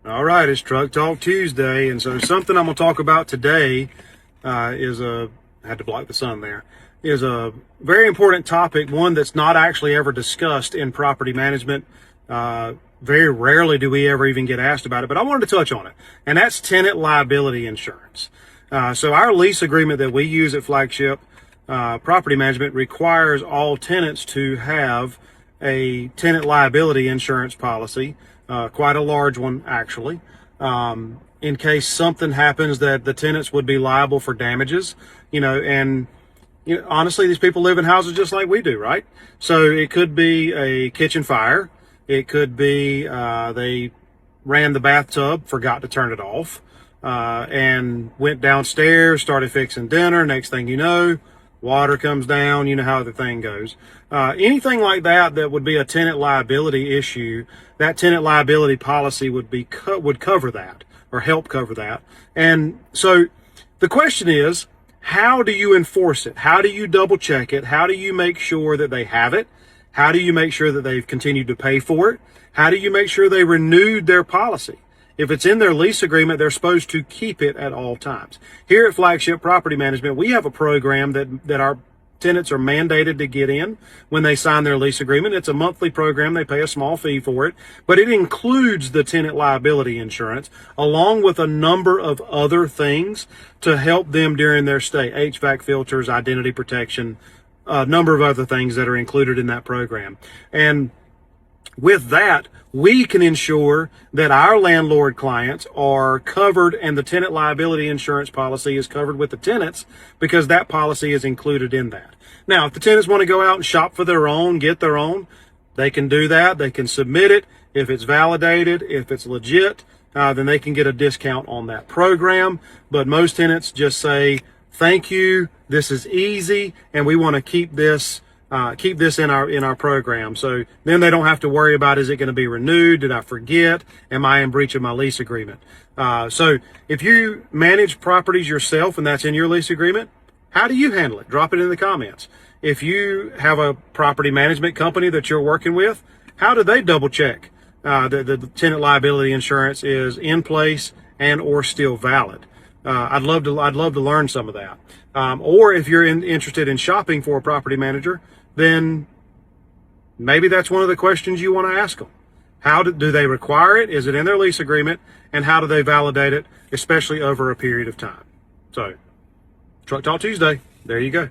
All right, it's Truck Talk Tuesday, and so something I'm going to talk about today I had to block the sun there, is a very important topic, one that's not actually ever discussed in property management. Very rarely do we ever even get asked about it, but I wanted to touch on it, and that's tenant liability insurance. So our lease agreement that we use at Flagship Property Management requires all tenants to have a tenant liability insurance policy. Quite a large one, actually, in case something happens that the tenants would be liable for damages, and honestly, these people live in houses just like we do, right? So it could be a kitchen fire. It could be they ran the bathtub, forgot to turn it off, and went downstairs, started fixing dinner. Next thing you know, water comes down. You know how the thing goes. Anything like that would be a tenant liability issue. That tenant liability policy would cover that, or help cover that. And so the question is, how do you enforce it? How do you double check it? How do you make sure that they have it? How do you make sure that they've continued to pay for it? How do you make sure they renewed their policy? If it's in their lease agreement, they're supposed to keep it at all times. Here at Flagship Property Management, we have a program that our tenants are mandated to get in when they sign their lease agreement. It's a monthly program. They pay a small fee for it, but it includes the tenant liability insurance along with a number of other things to help them during their stay. HVAC filters, identity protection, a number of other things that are included in that program. And with that, we can ensure that our landlord clients are covered and the tenant liability insurance policy is covered with the tenants because that policy is included in that. Now, if the tenants want to go out and shop for their own, get their own, they can do that. They can submit it. If it's validated, if it's legit, then they can get a discount on that program. But most tenants just say, thank you, this is easy, and we want to keep this in our program. So then they don't have to worry about, is it going to be renewed? Did I forget? Am I in breach of my lease agreement? So if you manage properties yourself and that's in your lease agreement, how do you handle it? Drop it in the comments. If you have a property management company that you're working with, how do they double check that the tenant liability insurance is in place and or still valid? I'd love to learn some of that. Or if you're interested in shopping for a property manager, then maybe that's one of the questions you want to ask them. How do they require it? Is it in their lease agreement? And how do they validate it, especially over a period of time? So, Truck Talk Tuesday. There you go.